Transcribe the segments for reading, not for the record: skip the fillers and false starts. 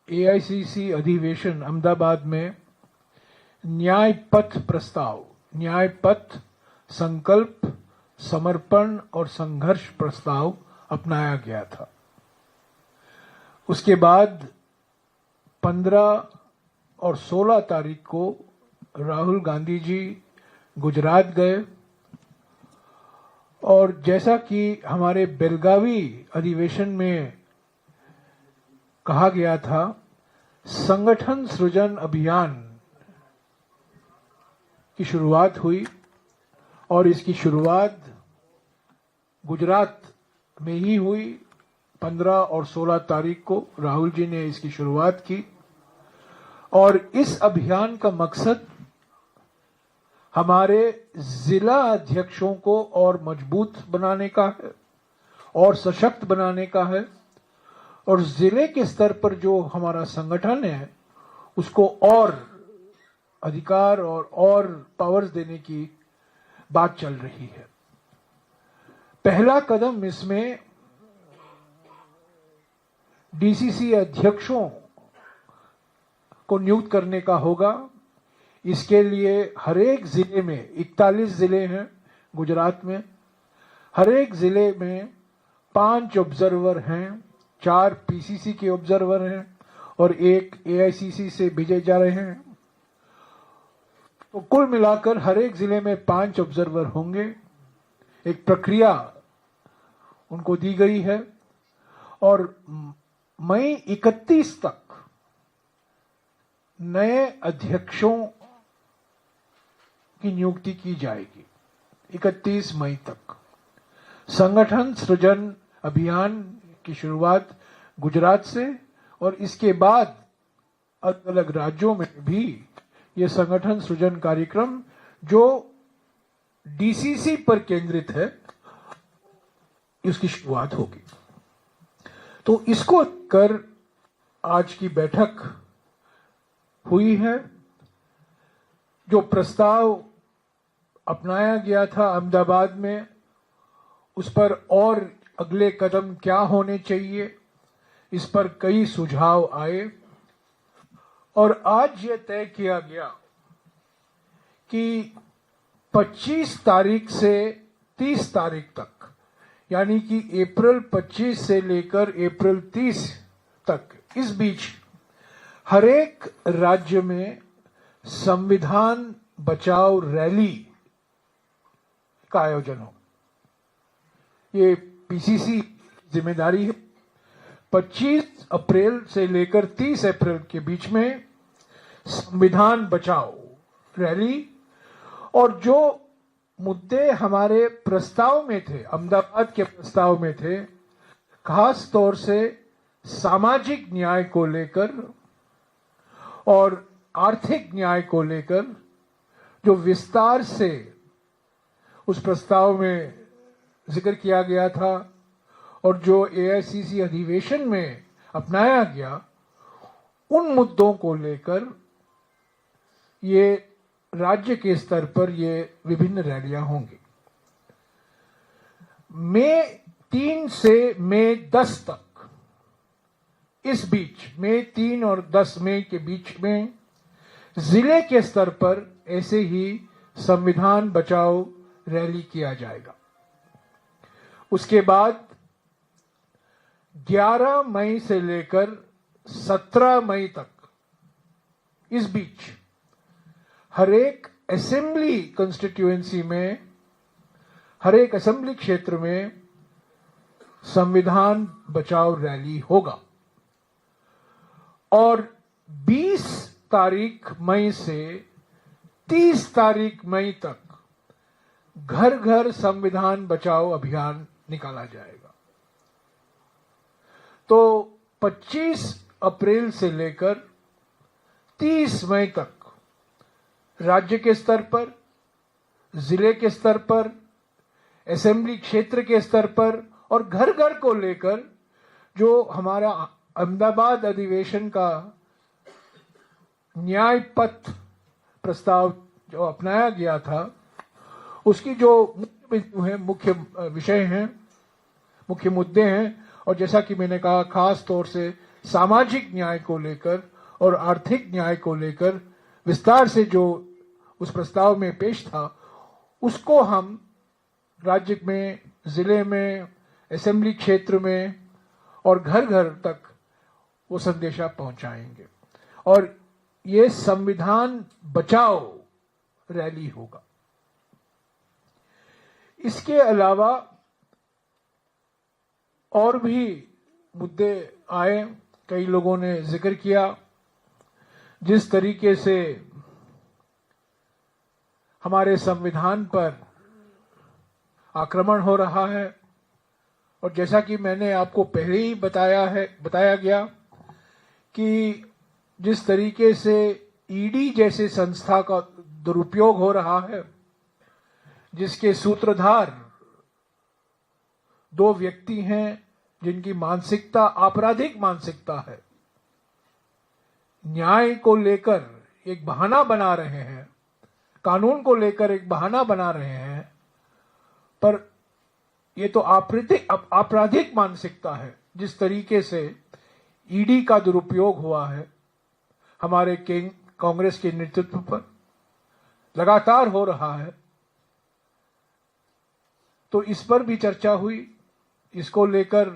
AICC अधिवेशन अहमदाबाद में न्याय पथ प्रस्ताव, न्याय पथ, संकल्प, समर्पण और संघर्ष प्रस्ताव अपनाया गया था। उसके बाद 15 और 16 तारीख को राहुल गांधी जी गुजरात गए और जैसा कि हमारे बेलगावी अधिवेशन में कहा गया था, संगठन सृजन अभियान की शुरुआत हुई और इसकी शुरुआत गुजरात में ही हुई। 15 और 16 तारीख को राहुल जी ने इसकी शुरुआत की और इस अभियान का मकसद हमारे जिला अध्यक्षों को और मजबूत बनाने का है और सशक्त बनाने का है और जिले के स्तर पर जो हमारा संगठन है उसको और अधिकार और पावर्स देने की बात चल रही है। पहला कदम इसमें डीसीसी अध्यक्षों को नियुक्त करने का होगा। इसके लिए हर एक जिले में 41 जिले हैं गुजरात में, हर एक जिले में 5 ऑब्जर्वर हैं, 4 पीसीसी के ऑब्जर्वर हैं और 1 एआईसीसी से भेजे जा रहे हैं। तो कुल मिलाकर हर एक जिले में 5 ऑब्जर्वर होंगे। एक प्रक्रिया उनको दी गई है और मई 31 तक नए अध्यक्षों की नियुक्ति की जाएगी। 31 मई तक संगठन सृजन अभियान की शुरुआत गुजरात से और इसके बाद अलग अलग राज्यों में भी ये संगठन सृजन कार्यक्रम जो डीसीसी पर केंद्रित है उसकी शुरुआत होगी। तो इसको कर आज की बैठक हुई है। जो प्रस्ताव अपनाया गया था अहमदाबाद में, उस पर और अगले कदम क्या होने चाहिए, इस पर कई सुझाव आए और आज ये तय किया गया कि 25 तारीख से 30 तारीख तक, यानी कि अप्रैल 25 से लेकर अप्रैल 30 तक, इस बीच हर एक राज्य में संविधान बचाओ रैली का आयोजन हो। ये पीसीसी जिम्मेदारी है। 25 अप्रैल से लेकर 30 अप्रैल के बीच में संविधान बचाओ रैली और जो मुद्दे हमारे प्रस्ताव में थे, अहमदाबाद के प्रस्ताव में थे, खास तौर से सामाजिक न्याय को लेकर और आर्थिक न्याय को लेकर जो विस्तार से उस प्रस्ताव में जिक्र किया गया था और जो एआईसीसी अधिवेशन में अपनाया गया, उन मुद्दों को लेकर ये राज्य के स्तर पर ये विभिन्न रैलियां होंगी। मई 3 से मई 10 तक, इस बीच मई 3 और 10 मई के बीच में जिले के स्तर पर ऐसे ही संविधान बचाओ रैली किया जाएगा। उसके बाद 11 मई से लेकर 17 मई तक, इस बीच हर एक असेंबली कंस्टिट्यूएंसी में, हर एक असेंबली क्षेत्र में संविधान बचाओ रैली होगा और 20 तारीख मई से 30 तारीख मई तक घर घर संविधान बचाओ अभियान निकाला जाएगा। तो 25 अप्रैल से लेकर 30 मई तक राज्य के स्तर पर, जिले के स्तर पर, असेंबली क्षेत्र के स्तर पर और घर घर को लेकर जो हमारा अहमदाबाद अधिवेशन का न्याय पथ प्रस्ताव जो अपनाया गया था, उसकी जो मुख्य बिंदु हैं, मुख्य विषय हैं, मुख्य मुद्दे हैं और जैसा कि मैंने कहा, खास तौर से सामाजिक न्याय को लेकर और आर्थिक न्याय को लेकर विस्तार से जो उस प्रस्ताव में पेश था, उसको हम राज्य में, जिले में, असेंबली क्षेत्र में और घर घर तक वो संदेशा पहुंचाएंगे और ये संविधान बचाओ रैली होगा। इसके अलावा और भी मुद्दे आए, कई लोगों ने जिक्र किया। जिस तरीके से हमारे संविधान पर आक्रमण हो रहा है और जैसा कि मैंने आपको पहले ही बताया गया कि जिस तरीके से ईडी जैसे संस्था का दुरुपयोग हो रहा है, जिसके सूत्रधार दो व्यक्ति हैं जिनकी मानसिकता आपराधिक मानसिकता है, न्याय को लेकर एक बहाना बना रहे हैं, कानून को लेकर एक बहाना बना रहे हैं, पर ये तो आपराधिक मानसिकता है। जिस तरीके से ईडी का दुरुपयोग हुआ है हमारे कांग्रेस के नेतृत्व पर लगातार हो रहा है, तो इस पर भी चर्चा हुई। इसको लेकर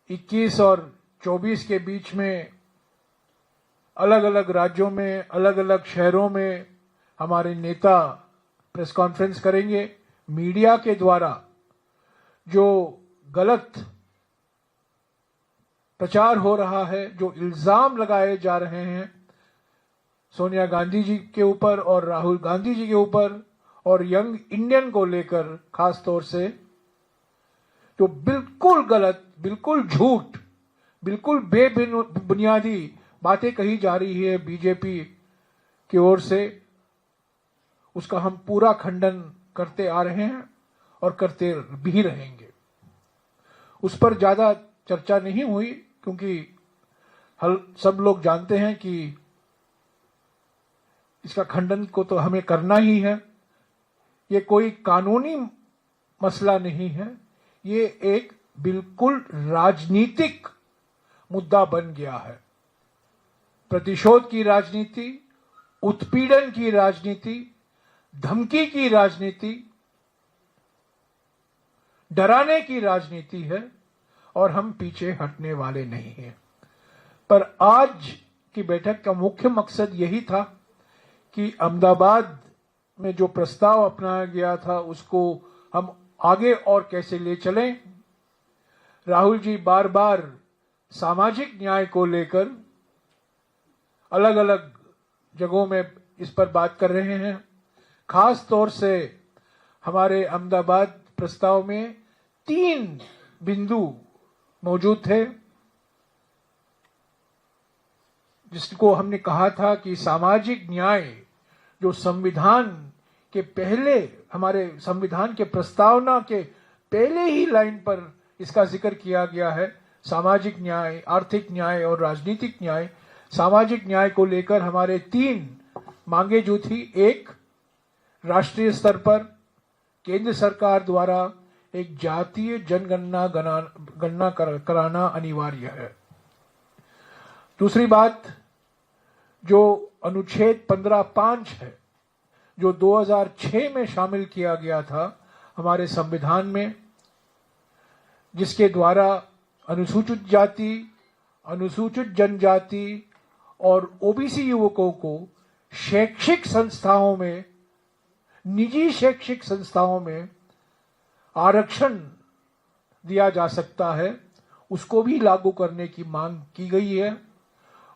21 और 24 के बीच में अलग अलग राज्यों में, अलग अलग शहरों में हमारे नेता प्रेस कॉन्फ्रेंस करेंगे। मीडिया के द्वारा जो गलत प्रचार हो रहा है, जो इल्जाम लगाए जा रहे हैं सोनिया गांधी जी के ऊपर और राहुल गांधी जी के ऊपर और यंग इंडियन को लेकर खास तौर से, जो बिल्कुल गलत, बिल्कुल झूठ, बिल्कुल बेबुनियादी बातें कही जा रही है बीजेपी की ओर से, उसका हम पूरा खंडन करते आ रहे हैं और करते भी रहेंगे। उस पर ज्यादा चर्चा नहीं हुई क्योंकि सब लोग जानते हैं कि इसका खंडन को तो हमें करना ही है। ये कोई कानूनी मसला नहीं है, ये एक बिल्कुल राजनीतिक मुद्दा बन गया है। प्रतिशोध की राजनीति, उत्पीड़न की राजनीति, धमकी की राजनीति, डराने की राजनीति है और हम पीछे हटने वाले नहीं हैं। पर आज की बैठक का मुख्य मकसद यही था कि अहमदाबाद में जो प्रस्ताव अपनाया गया था उसको हम आगे और कैसे ले चलें। राहुल जी बार बार सामाजिक न्याय को लेकर अलग अलग जगहों में इस पर बात कर रहे हैं। खास तौर से हमारे अहमदाबाद प्रस्ताव में 3 बिंदु मौजूद थे जिसको हमने कहा था कि सामाजिक न्याय जो संविधान के पहले, हमारे संविधान के प्रस्तावना के पहले ही लाइन पर इसका जिक्र किया गया है। सामाजिक न्याय, आर्थिक न्याय और राजनीतिक न्याय। सामाजिक न्याय को लेकर हमारे 3 मांगे जो थी, एक, राष्ट्रीय स्तर पर केंद्र सरकार द्वारा एक जातीय जनगणना गणना कराना अनिवार्य है। दूसरी बात, जो अनुच्छेद 15(5) है, जो 2006 में शामिल किया गया था हमारे संविधान में, जिसके द्वारा अनुसूचित जाति, अनुसूचित जनजाति और ओबीसी युवकों को शैक्षिक संस्थाओं में, निजी शैक्षिक संस्थाओं में आरक्षण दिया जा सकता है, उसको भी लागू करने की मांग की गई है।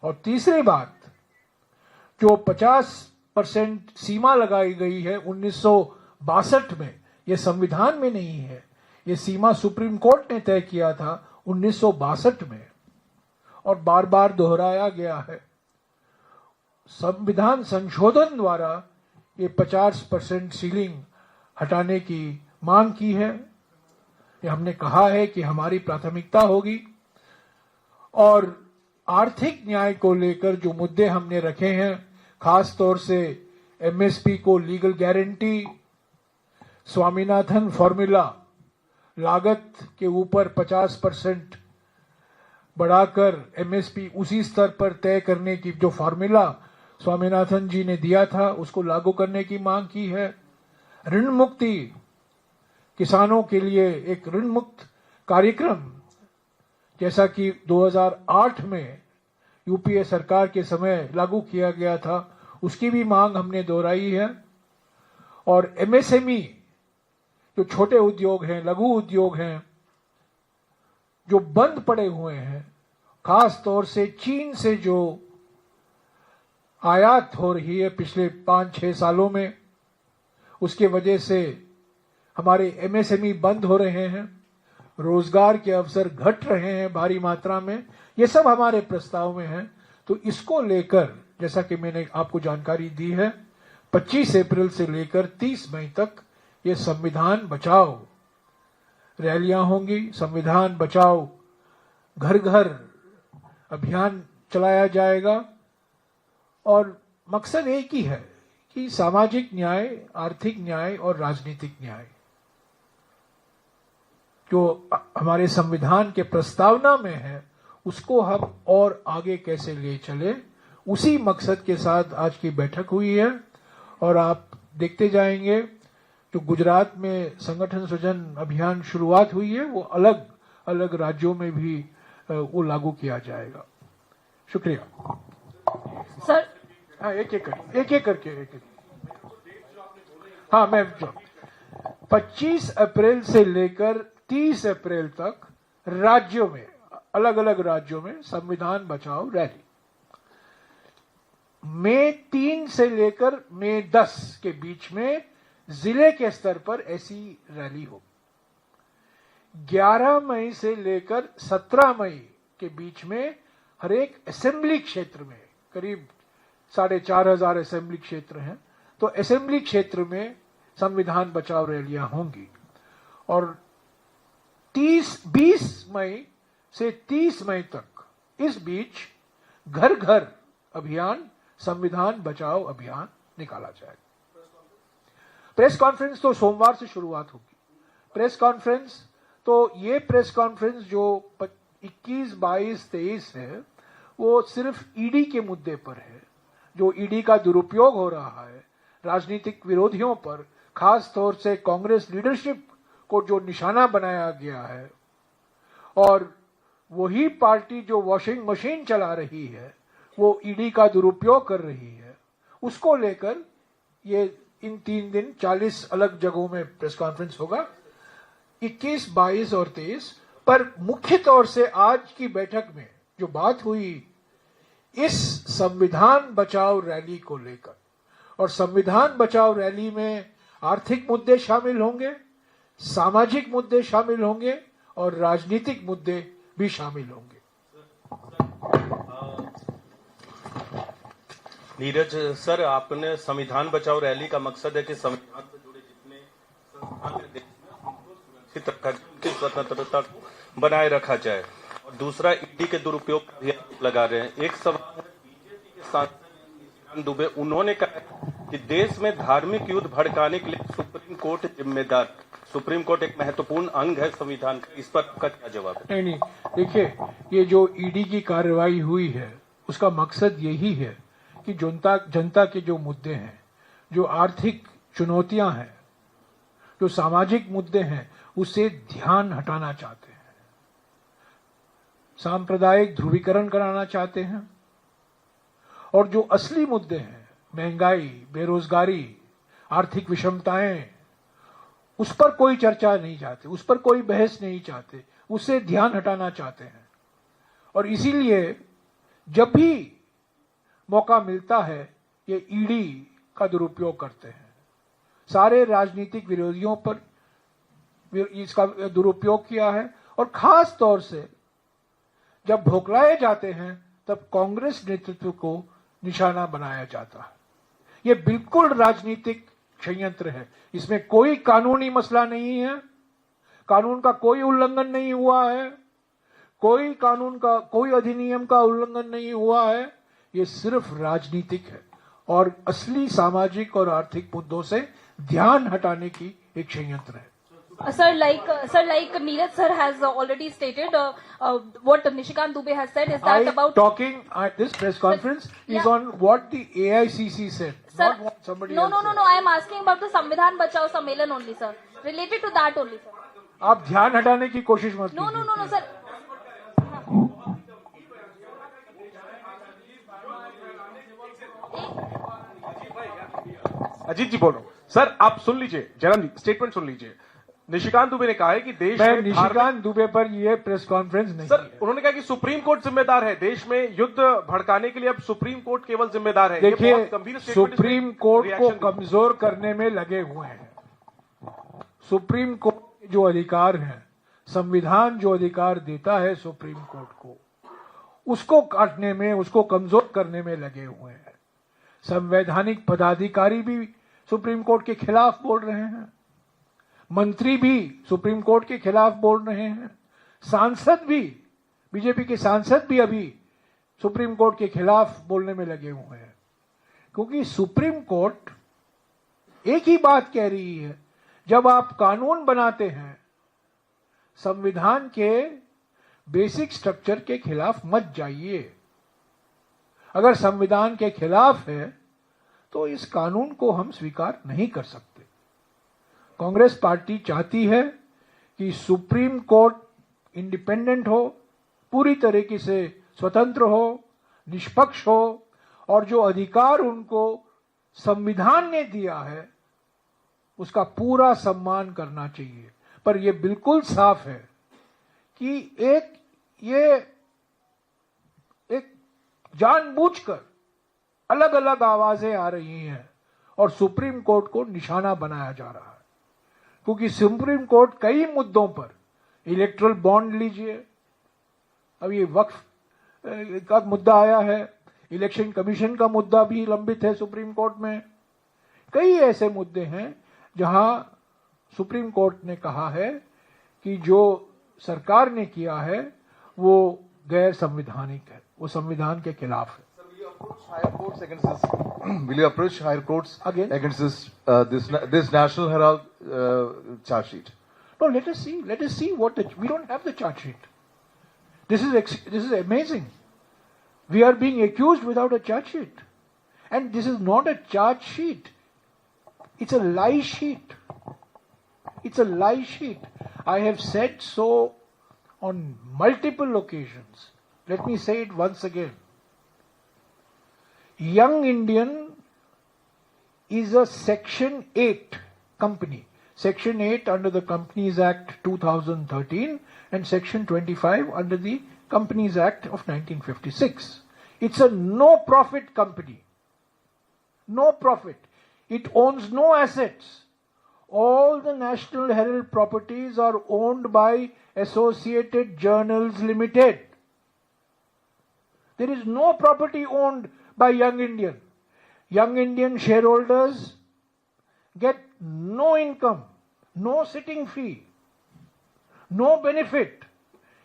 और तीसरी बात, जो 50% सीमा लगाई गई है 1962 में, यह संविधान में नहीं है, यह सीमा सुप्रीम कोर्ट ने तय किया था 1962 में और बार बार दोहराया गया है। संविधान संशोधन द्वारा ये 50% सीलिंग हटाने की मांग की है। ये हमने कहा है कि हमारी प्राथमिकता होगी। और आर्थिक न्याय को लेकर जो मुद्दे हमने रखे हैं, खास तौर से एमएसपी को लीगल गारंटी, स्वामीनाथन फॉर्मूला, लागत के ऊपर 50% बढ़ाकर एमएसपी उसी स्तर पर तय करने की जो फॉर्मूला स्वामीनाथन जी ने दिया था उसको लागू करने की मांग की है। ऋण मुक्ति, किसानों के लिए एक ऋण मुक्त कार्यक्रम जैसा कि 2008 में यूपीए सरकार के समय लागू किया गया था, उसकी भी मांग हमने दोहराई है। और एमएसएमई, जो छोटे उद्योग हैं, लघु उद्योग हैं, जो बंद पड़े हुए हैं, खास तौर से चीन से जो आयात हो रही है पिछले 5-6 सालों में, उसके वजह से हमारे एमएसएमई बंद हो रहे हैं, रोजगार के अवसर घट रहे हैं भारी मात्रा में। ये सब हमारे प्रस्ताव में है। तो इसको लेकर, जैसा कि मैंने आपको जानकारी दी है, 25 अप्रैल से लेकर 30 मई तक ये संविधान बचाओ रैलियां होंगी। संविधान बचाओ घर घर अभियान चलाया जाएगा और मकसद एक ही है कि सामाजिक न्याय, आर्थिक न्याय और राजनीतिक न्याय जो हमारे संविधान के प्रस्तावना में है उसको हम और आगे कैसे ले चले, उसी मकसद के साथ आज की बैठक हुई है। और आप देखते जाएंगे जो गुजरात में संगठन सृजन अभियान शुरुआत हुई है वो अलग अलग राज्यों में भी वो लागू किया जाएगा। शुक्रिया सर। हाँ, एक एक करके। हाँ, मैं 25 अप्रैल से लेकर 30 अप्रैल तक राज्यों में, अलग अलग राज्यों में संविधान बचाओ रैली। मई 3 से लेकर मई 10 के बीच में जिले के स्तर पर ऐसी रैली हो। 11 मई से लेकर 17 मई के बीच में हर एक असेंबली क्षेत्र में, करीब 4,500 असेंबली क्षेत्र हैं, तो असेंबली क्षेत्र में संविधान बचाओ रैलियां होंगी। और 20 मई से 30 मई तक इस बीच घर घर अभियान, संविधान बचाओ अभियान निकाला जाएगा। प्रेस कॉन्फ्रेंस तो सोमवार से शुरुआत होगी। प्रेस कॉन्फ्रेंस तो ये प्रेस कॉन्फ्रेंस जो 21, 22, 23 है वो सिर्फ ईडी के मुद्दे पर है। जो ईडी का दुरुपयोग हो रहा है राजनीतिक विरोधियों पर, खास तौर से कांग्रेस लीडरशिप को जो निशाना बनाया गया है, और वही पार्टी जो वॉशिंग मशीन चला रही है वो ईडी का दुरुपयोग कर रही है, उसको लेकर ये इन 3 दिन 40 अलग जगहों में प्रेस कॉन्फ्रेंस होगा, 21, 22 और 23। पर मुख्य तौर से आज की बैठक में जो बात हुई इस संविधान बचाओ रैली को लेकर, और संविधान बचाओ रैली में आर्थिक मुद्दे शामिल होंगे, सामाजिक मुद्दे शामिल होंगे और राजनीतिक मुद्दे भी शामिल होंगे। नीरज सर, आपने संविधान बचाओ रैली का मकसद है कि संविधान से जुड़े जितने संस्थान देश में उनको सुरक्षित रखा जाए, उनकी स्वतंत्रता को बनाए रखा जाए, और दूसरा ईडी के दुरुपयोग का भी आरोप लगा रहे हैं। एक सवाल है, बीजेपी के सांसद दुबे, उन्होंने कहा कि देश में धार्मिक युद्ध भड़काने के लिए सुप्रीम कोर्ट जिम्मेदार। सुप्रीम कोर्ट एक महत्वपूर्ण अंग है संविधान का, इस पर आपका क्या जवाब है? नहीं, देखिए, ये जो ईडी की कार्रवाई हुई है उसका मकसद यही है कि जनता के जो मुद्दे हैं, जो आर्थिक चुनौतियां हैं, जो सामाजिक मुद्दे हैं, उससे ध्यान हटाना चाहते हैं, सांप्रदायिक ध्रुवीकरण कराना चाहते हैं, और जो असली मुद्दे हैं, महंगाई, बेरोजगारी, आर्थिक विषमताएं, उस पर कोई चर्चा नहीं चाहते, उस पर कोई बहस नहीं चाहते, उससे ध्यान हटाना चाहते हैं। और इसीलिए जब भी मौका मिलता है ये ईडी का दुरुपयोग करते हैं। सारे राजनीतिक विरोधियों पर इसका दुरुपयोग किया है, और खास तौर से जब भोकलाए जाते हैं तब कांग्रेस नेतृत्व को निशाना बनाया जाता है। ये बिल्कुल राजनीतिक षड्यंत्र है, इसमें कोई कानूनी मसला नहीं है, कानून का कोई उल्लंघन नहीं हुआ है, कोई कानून का, कोई अधिनियम का उल्लंघन नहीं हुआ है। ये सिर्फ राजनीतिक है और असली सामाजिक और आर्थिक मुद्दों से ध्यान हटाने की एक षड्यंत्र है। Sir, like Neeraj sir has already stated, what Nishikant Dubey has said is that about talking at this press conference is yeah. on what the AICC said, Sir, not what somebody no, else no, no, said. no. I am asking about the Samvidhan Bachao Sammelan only, sir. Related to that only, sir. आप ध्यान हटाने की कोशिश मत No, कीजिए। no, no, no, sir. Ajit जी बोल रहा हूं सर, आप सुन लीजिए, जयराम जी स्टेटमेंट सुन लीजिए। निशिकांत दुबे ने कहा है कि देश मैं में निशिकांत दुबे पर ये प्रेस कॉन्फ्रेंस नहीं सर, है। उन्होंने कहा कि सुप्रीम कोर्ट जिम्मेदार है, देश में युद्ध भड़काने के लिए अब सुप्रीम कोर्ट केवल जिम्मेदार है। ये देखिए, बहुत गंभीर स्टेटमेंट, सुप्रीम कोर्ट को रिएक्शन कमजोर करने में लगे हुए हैं। सुप्रीम कोर्ट के जो अधिकार हैं, संविधान जो अधिकार देता है सुप्रीम कोर्ट को, उसको काटने में, उसको कमजोर करने में लगे हुए हैं। संवैधानिक पदाधिकारी भी सुप्रीम कोर्ट के खिलाफ बोल रहे हैं, मंत्री भी सुप्रीम कोर्ट के खिलाफ बोल रहे हैं, सांसद भी, बीजेपी के सांसद भी अभी सुप्रीम कोर्ट के खिलाफ बोलने में लगे हुए हैं। क्योंकि सुप्रीम कोर्ट एक ही बात कह रही है, जब आप कानून बनाते हैं, संविधान के बेसिक स्ट्रक्चर के खिलाफ मत जाइए। अगर संविधान के खिलाफ है तो इस कानून को हम स्वीकार नहीं कर सकते। कांग्रेस पार्टी चाहती है कि सुप्रीम कोर्ट इंडिपेंडेंट हो, पूरी तरीके से स्वतंत्र हो, निष्पक्ष हो, और जो अधिकार उनको संविधान ने दिया है उसका पूरा सम्मान करना चाहिए। पर यह बिल्कुल साफ है कि एक जानबूझकर अलग अलग आवाजें आ रही हैं और सुप्रीम कोर्ट को निशाना बनाया जा रहा है। क्योंकि सुप्रीम कोर्ट कई मुद्दों पर, इलेक्ट्रल बॉन्ड लीजिए, अब ये वक्फ का मुद्दा आया है, इलेक्शन कमीशन का मुद्दा भी लंबित है सुप्रीम कोर्ट में। कई ऐसे मुद्दे हैं जहां सुप्रीम कोर्ट ने कहा है कि जो सरकार ने किया है वो गैर संवैधानिक है, वो संविधान के खिलाफ है। Will you approach higher courts Again? against this National Herald charge sheet? No, let us see. Let us see we don't have the charge sheet. This is amazing. We are being accused without a charge sheet, and this is not a charge sheet. It's a lie sheet. It's a lie sheet. I have said so on multiple occasions. Let me say it once again. Young Indian is a Section 8 company. Section 8 under the Companies Act 2013 and Section 25 under the Companies Act of 1956. It's a no-profit company. No profit. It owns no assets. All the National Herald properties are owned by Associated Journals Limited. There is no property owned by Young Indian. Young Indian shareholders get no income, no sitting fee, no benefit.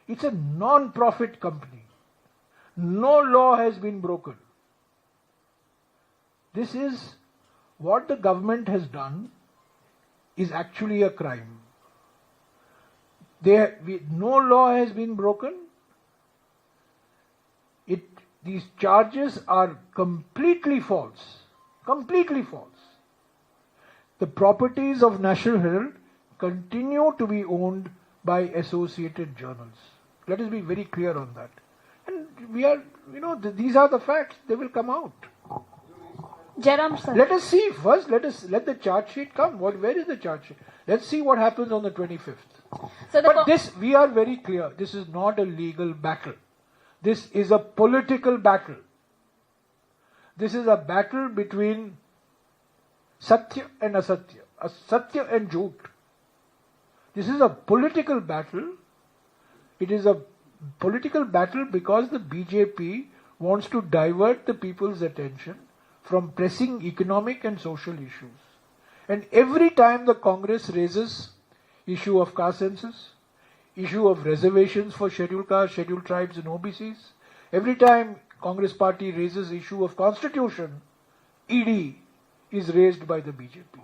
It's a non-profit company. No law has been broken. This is what the government has done is actually a crime. No law has been broken. These charges are completely false. Completely false. The properties of National Herald continue to be owned by Associated Journals. Let us be very clear on that. And we are, these are the facts. They will come out. Jairam sir. Let us see first. Let the charge sheet come. Where is the charge sheet? Let's see what happens on the 25th. So But we are very clear. This is not a legal battle. This is a political battle. This is a battle between Satya and Asatya, Satya and Jhoot. This is a political battle. It is a political battle because the BJP wants to divert the people's attention from pressing economic and social issues. And every time the Congress raises issue of caste census, issue of reservations for scheduled castes, scheduled tribes and OBCs, every time Congress party raises issue of constitution, ED is raised by the BJP.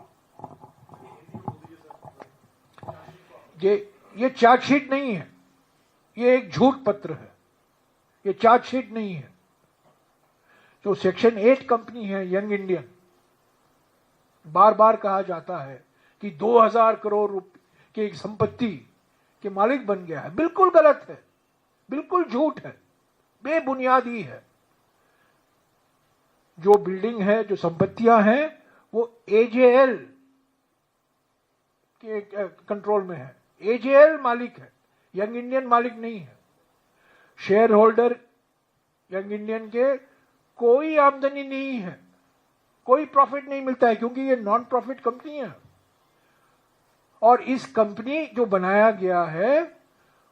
ये chargesheet नहीं है, ये एक झूठ पत्र है, ये chargesheet नहीं है। जो सेक्शन 8 कंपनी है यंग इंडियन, बार बार कहा जाता है कि 2000 करोड़ रुपए की एक संपत्ति के मालिक बन गया है, बिल्कुल गलत है, बिल्कुल झूठ है, बेबुनियादी है। जो बिल्डिंग है, जो संपत्तियां हैं, वो एजेएल के कंट्रोल में है। एजेएल मालिक है, यंग इंडियन मालिक नहीं है। शेयर होल्डर यंग इंडियन के कोई आमदनी नहीं है, कोई प्रॉफिट नहीं मिलता है, क्योंकि ये नॉन प्रॉफिट कंपनी है। और इस कंपनी जो बनाया गया है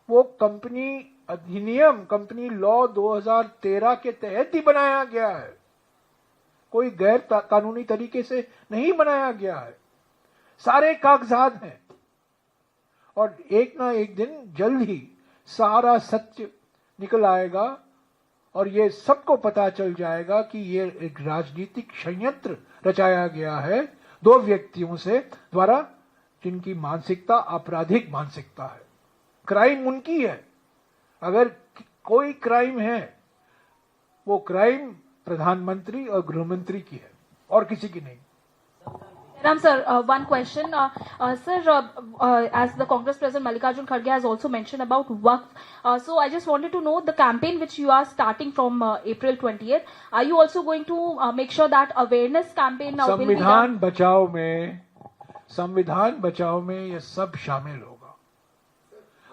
वो कंपनी अधिनियम, कंपनी लॉ 2013 के तहत ही बनाया गया है, कोई गैर कानूनी तरीके से नहीं बनाया गया है। सारे कागजात हैं और एक ना एक दिन जल्द ही सारा सत्य निकल आएगा और ये सबको पता चल जाएगा कि ये एक राजनीतिक षड्यंत्र रचाया गया है 2 व्यक्तियों से द्वारा, जिनकी मानसिकता आपराधिक मानसिकता है। क्राइम उनकी है, अगर कोई क्राइम है वो क्राइम प्रधानमंत्री और गृहमंत्री की है और किसी की नहीं। Ram sir, one question. Sir, as the Congress President Mallikarjun Kharge has also mentioned about Waqf, so I just wanted to know the campaign which you are starting from April 20th. Are you also going to make sure that awareness campaign will be done? संविधान बचाओ में ये सब शामिल होगा।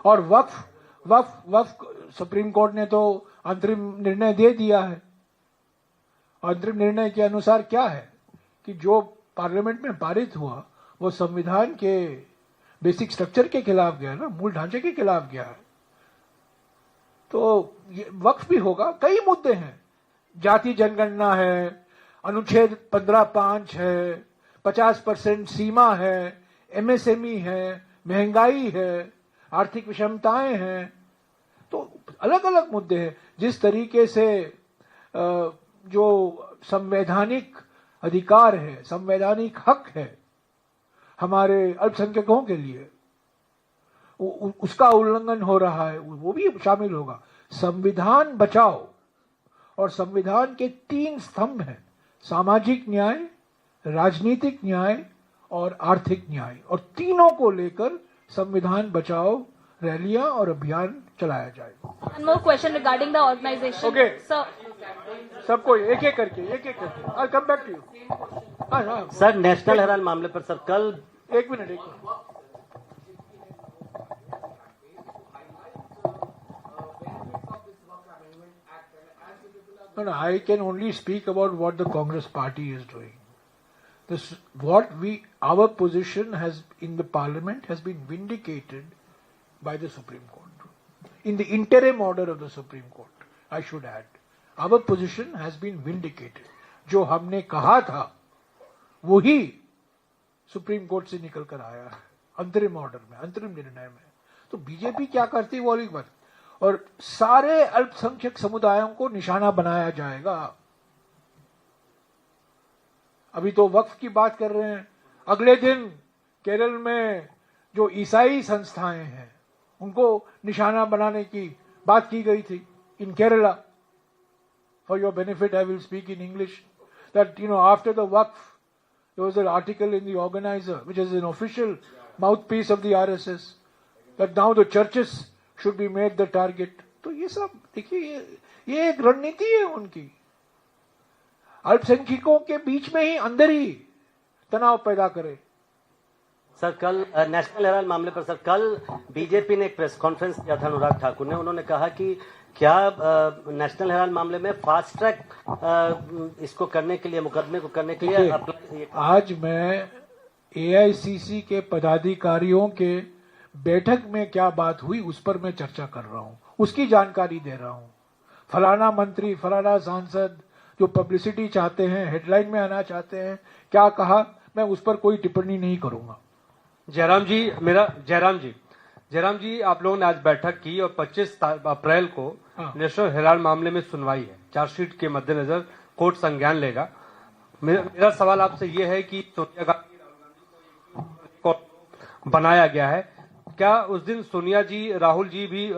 और वक्फ supreme court ने तो अंतरिम निर्णय दे दिया है। अंतरिम निर्णय के अनुसार क्या है कि जो पार्लियामेंट में पारित हुआ वो संविधान के बेसिक स्ट्रक्चर के खिलाफ गया ना, मूल ढांचे के खिलाफ गया है। तो ये वक्फ भी होगा। कई मुद्दे हैं, जाति जनगणना है, अनुच्छेद 15(5) है, 50% सीमा है, एमएसएमई है, महंगाई है, आर्थिक विषमताएं हैं, तो अलग अलग मुद्दे हैं। जिस तरीके से जो संवैधानिक अधिकार है, संवैधानिक हक है हमारे अल्पसंख्यकों के लिए, उसका उल्लंघन हो रहा है, वो भी शामिल होगा। संविधान बचाओ और संविधान के 3 स्तंभ हैं, सामाजिक न्याय, राजनीतिक न्याय और आर्थिक न्याय, और तीनों को लेकर संविधान बचाओ रैलियां और अभियान चलाया जाएगा। One more question regarding the organization. Okay. Sir, सबको एक एक करके I'll come back to you. Sir, national Herald मामले पर सर कल एक minute No, I can only speak about what the Congress party is doing. Our position in the parliament has been vindicated by the Supreme Court. In the interim order of the Supreme Court, I should add, our position has been vindicated. जो हमने कहा था वही supreme court से निकल कर आया है अंतरिम ऑर्डर में, अंतरिम निर्णय में। तो बीजेपी क्या करती है वो अलग बात, और सारे अल्पसंख्यक समुदायों को निशाना बनाया जाएगा। अभी तो वक्फ की बात कर रहे हैं, अगले दिन केरल में जो ईसाई संस्थाएं हैं उनको निशाना बनाने की बात की गई थी इन Kerala. For your benefit, I will speak in English. That, after the Waqf, there was an article in the Organizer, which is an official mouthpiece of the RSS, that now the churches should be made the target. तो ये सब देखिए, ये एक रणनीति है उनकी, अल्पसंख्यकों के बीच में ही अंदर ही तनाव पैदा करे। सर कल नेशनल हेराल्ड मामले पर सर कल बीजेपी ने एक प्रेस कॉन्फ्रेंस किया था अनुराग ठाकुर ने, उन्होंने कहा कि क्या नेशनल हेराल्ड मामले में फास्ट ट्रैक इसको करने के लिए, मुकदमे को करने के लिए आज मैं एआईसीसी के पदाधिकारियों के बैठक में क्या बात हुई उस पर मैं चर्चा कर रहा हूं, उसकी जानकारी दे रहा हूं। फलाना मंत्री, फलाना सांसद जो पब्लिसिटी चाहते हैं, हेडलाइन में आना चाहते हैं, क्या कहा, मैं उस पर कोई टिप्पणी नहीं करूंगा। जयराम जी, आप लोगों ने आज बैठक की और 25 अप्रैल को नेशनल हेराल्ड मामले में सुनवाई है। चार्जशीट के मद्देनजर कोर्ट संज्ञान लेगा। मेरा सवाल आपसे ये है कि सोनिया गांधी को बनाया गया है, क्या उस दिन सोनिया जी, राहुल जी भी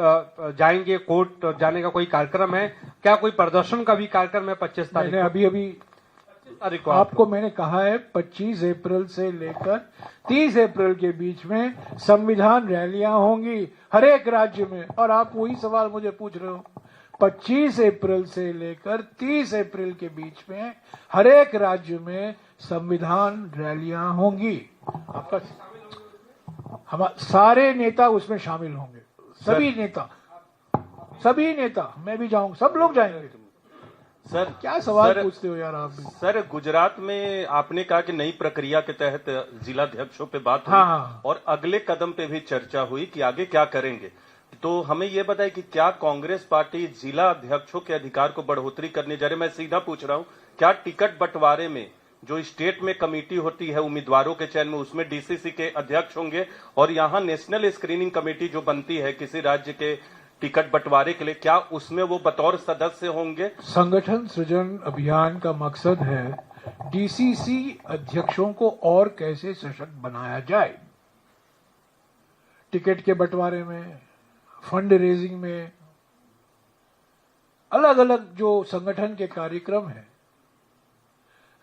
जाएंगे कोर्ट? जाने का कोई कार्यक्रम है क्या? कोई प्रदर्शन का भी कार्यक्रम है 25 तारीख मैंने को? अभी 25 तारीख को आपको मैंने कहा है 25 अप्रैल से लेकर 30 अप्रैल के बीच में संविधान रैलियां होंगी हर एक राज्य में, और आप वही सवाल मुझे पूछ रहे हो। 25 अप्रैल से लेकर 30 अप्रैल के बीच में हर एक राज्य में संविधान रैलियां होंगी। आपका हम सारे नेता उसमें शामिल होंगे, सभी नेता, मैं भी जाऊंगा, सब लोग जाएंगे। सर क्या सवाल पूछते हो यार आप भी। सर, गुजरात में आपने कहा कि नई प्रक्रिया के तहत जिलाध्यक्षों पे बात हुई, हाँ। और अगले कदम पे भी चर्चा हुई कि आगे क्या करेंगे। तो हमें ये बताएं कि क्या कांग्रेस पार्टी जिला अध्यक्षों के अधिकार को बढ़ोतरी करने जा रही है? मैं सीधा पूछ रहा हूँ, क्या टिकट बंटवारे में जो स्टेट में कमेटी होती है उम्मीदवारों के चयन में, उसमें डीसीसी के अध्यक्ष होंगे, और यहाँ नेशनल स्क्रीनिंग कमेटी जो बनती है किसी राज्य के टिकट बंटवारे के लिए, क्या उसमें वो बतौर सदस्य होंगे? संगठन सृजन अभियान का मकसद है डीसीसी अध्यक्षों को और कैसे सशक्त बनाया जाए। टिकट के बंटवारे में, फंड रेजिंग में, अलग अलग जो संगठन के कार्यक्रम हैं।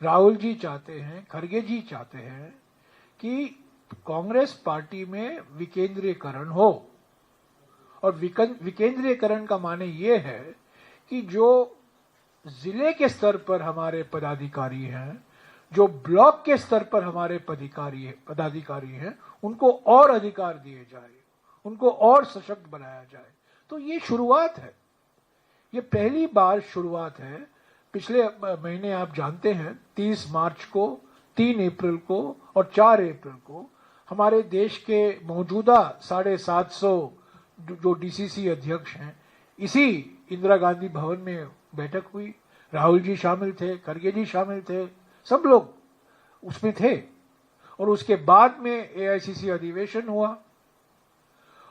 राहुल जी चाहते हैं, खड़गे जी चाहते हैं कि कांग्रेस पार्टी में विकेंद्रीकरण हो, और विकेंद्रीकरण का माने ये है कि जो जिले के स्तर पर हमारे पदाधिकारी हैं, जो ब्लॉक के स्तर पर हमारे पदाधिकारी हैं, उनको और अधिकार दिए जाए, उनको और सशक्त बनाया जाए। तो ये शुरुआत है, ये पहली बार शुरुआत है। पिछले महीने आप जानते हैं 30 मार्च को, 3 अप्रैल को और 4 अप्रैल को हमारे देश के मौजूदा 750 जो डीसीसी अध्यक्ष हैं, इसी इंदिरा गांधी भवन में बैठक हुई। राहुल जी शामिल थे, खड़गे जी शामिल थे, सब लोग उसमें थे। और उसके बाद में एआईसीसी अधिवेशन हुआ,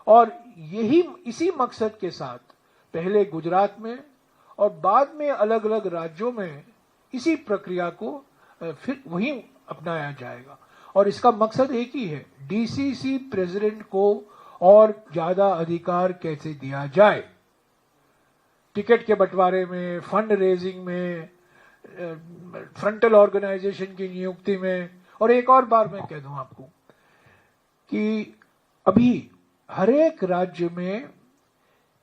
और इसी मकसद के साथ पहले गुजरात में और बाद में अलग अलग राज्यों में इसी प्रक्रिया को फिर वहीं अपनाया जाएगा। और इसका मकसद एक ही है, डीसीसी प्रेसिडेंट को और ज्यादा अधिकार कैसे दिया जाए, टिकट के बंटवारे में, फंड रेजिंग में, फ्रंटल ऑर्गेनाइजेशन की नियुक्ति में। और एक और बार मैं कह दूं आपको कि अभी हर एक राज्य में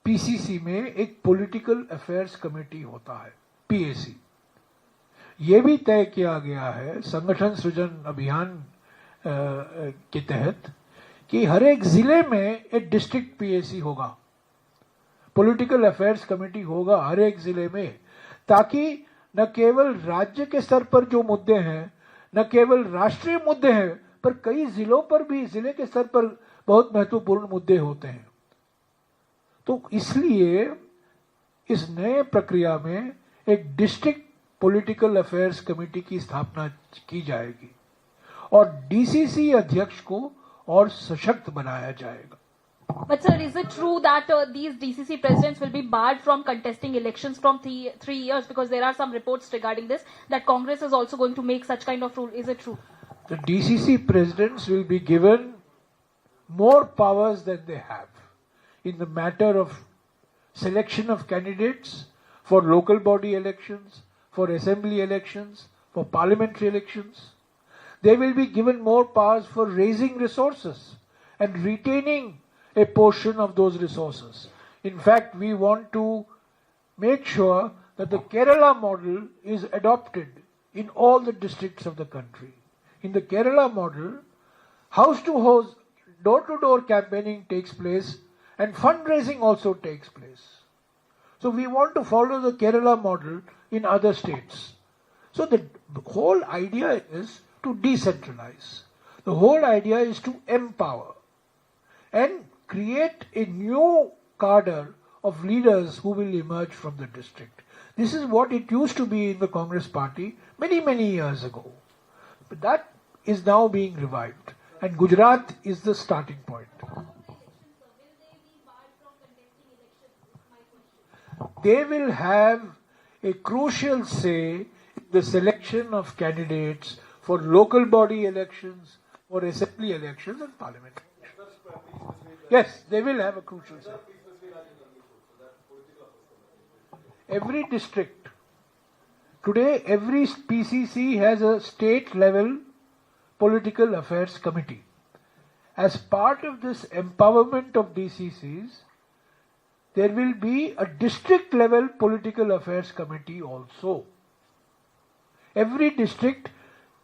पीसीसी में एक पॉलिटिकल अफेयर्स कमेटी होता है, पीएसी। ये भी तय किया गया है संगठन सृजन अभियान के तहत कि हर एक जिले में एक डिस्ट्रिक्ट पीएसी होगा, पॉलिटिकल अफेयर्स कमेटी होगा हर एक जिले में, ताकि न केवल राज्य के स्तर पर जो मुद्दे हैं, न केवल राष्ट्रीय मुद्दे हैं, पर कई जिलों पर भी, जिले के स्तर पर बहुत महत्वपूर्ण मुद्दे होते हैं। तो इसलिए इस नए प्रक्रिया में एक डिस्ट्रिक्ट पॉलिटिकल अफेयर्स कमेटी की स्थापना की जाएगी, और डीसीसी अध्यक्ष को और सशक्त बनाया जाएगा। But sir, is it true that these DCC presidents will be barred from contesting elections from three years? Because there are some reports regarding this, that Congress is also going to make such kind of rule. Is it true? The DCC presidents will be given more powers than they have in the matter of selection of candidates for local body elections, for assembly elections, for parliamentary elections. They will be given more powers for raising resources and retaining a portion of those resources. In fact, we want to make sure that the Kerala model is adopted in all the districts of the country. In the Kerala model, house to house, door to door campaigning takes place, and fundraising also takes place. So we want to follow the Kerala model in other states. So the whole idea is to decentralize. The whole idea is to empower and create a new cadre of leaders who will emerge from the district. This is what it used to be in the Congress party many, many years ago. But that is now being revived, and Gujarat is the starting point. They will have a crucial say in the selection of candidates for local body elections, for assembly elections and parliament elections. Yes, they will have a crucial say. Every district, today every PCC has a state level political affairs committee. As part of this empowerment of DCCs, there will be a district level political affairs committee also. Every district,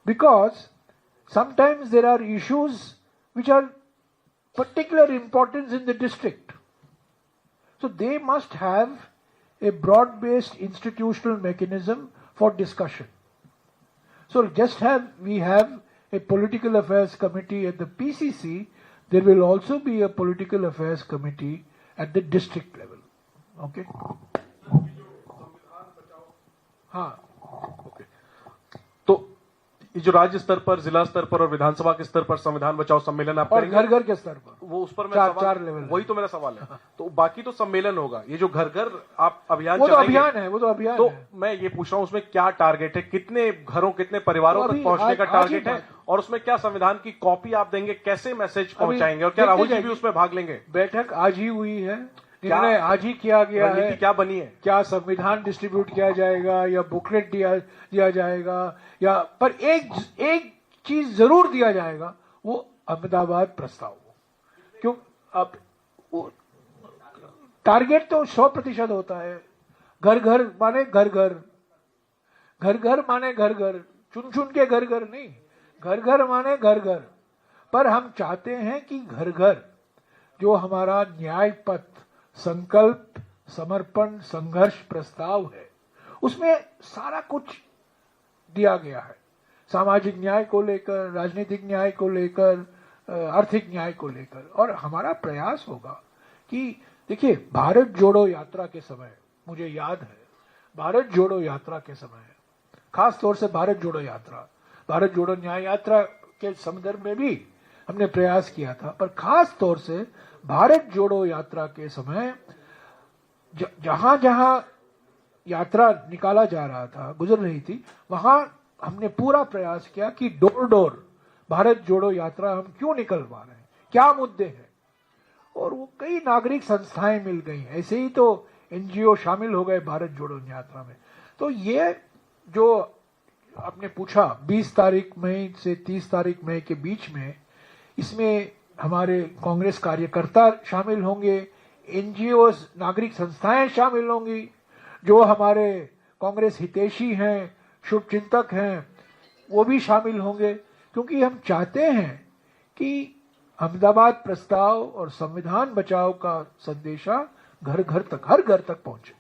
because sometimes there are issues which are particular importance in the district. So they must have a broad-based institutional mechanism for discussion. So we have a political affairs committee at the PCC, there will also be a political affairs committee at the district level. Okay? हाँ. Okay, तो ये जो राज्य स्तर पर, जिला स्तर पर और विधानसभा के स्तर पर संविधान बचाओ सम्मेलन आप और करेंगे? घर घर के स्तर पर, वो उस पर मैं चार लेवल, वही तो मेरा सवाल है। तो बाकी तो सम्मेलन होगा, ये जो घर घर आप अभियान वो तो चलाएंगे, अभियान है, वो तो अभियान तो है। मैं ये पूछ रहा हूँ उसमें क्या टारगेट है, कितने घरों कितने परिवारों तो तक पहुंचने का आज टारगेट ही है, और उसमें क्या संविधान की कॉपी आप देंगे, कैसे मैसेज अभी पहुंचाएंगे, और क्या देखते राहुल जी भी जाइए। उसमें भाग लेंगे? बैठक आज ही हुई है, निर्णय आज ही किया गया है। रणनीति क्या बनी है? क्या संविधान डिस्ट्रीब्यूट किया जाएगा या बुकलेट दिया जाएगा, या पर एक चीज जरूर दिया जाएगा, वो अहमदाबाद प्रस्ताव। क्यों? अब टारगेट तो 100% होता है। घर घर माने घर घर, घर घर माने घर घर, चुन चुन के घर घर नहीं, घर घर माने घर घर। पर हम चाहते हैं कि घर घर जो हमारा न्याय पथ, संकल्प, समर्पण, संघर्ष प्रस्ताव है, उसमें सारा कुछ दिया गया है। सामाजिक न्याय को लेकर, राजनीतिक न्याय को लेकर, आर्थिक न्याय को लेकर। और हमारा प्रयास होगा कि देखिए, भारत जोड़ो यात्रा के समय, मुझे याद है भारत जोड़ो यात्रा के समय, खास तौर से भारत जोड़ो यात्रा, भारत जोड़ो न्याय यात्रा के संदर्भ में भी हमने प्रयास किया था, पर खास तौर से भारत जोड़ो यात्रा के समय जहां जहां यात्रा निकाला जा रहा था, गुजर रही थी, वहां हमने पूरा प्रयास किया कि डोर डोर भारत जोड़ो यात्रा हम क्यों निकलवा रहे हैं, क्या मुद्दे हैं। और वो कई नागरिक संस्थाएं मिल गई, ऐसे ही तो एनजीओ शामिल हो गए भारत जोड़ो यात्रा में। तो ये जो आपने पूछा 20 तारीख मई से 30 तारीख मई के बीच में, इसमें हमारे कांग्रेस कार्यकर्ता शामिल होंगे, एनजीओ नागरिक संस्थाएं शामिल होंगी, जो हमारे कांग्रेस हितैषी हैं, शुभचिंतक हैं, वो भी शामिल होंगे, क्योंकि हम चाहते हैं कि अहमदाबाद प्रस्ताव और संविधान बचाओ का संदेशा घर घर तक, हर घर तक पहुंचे।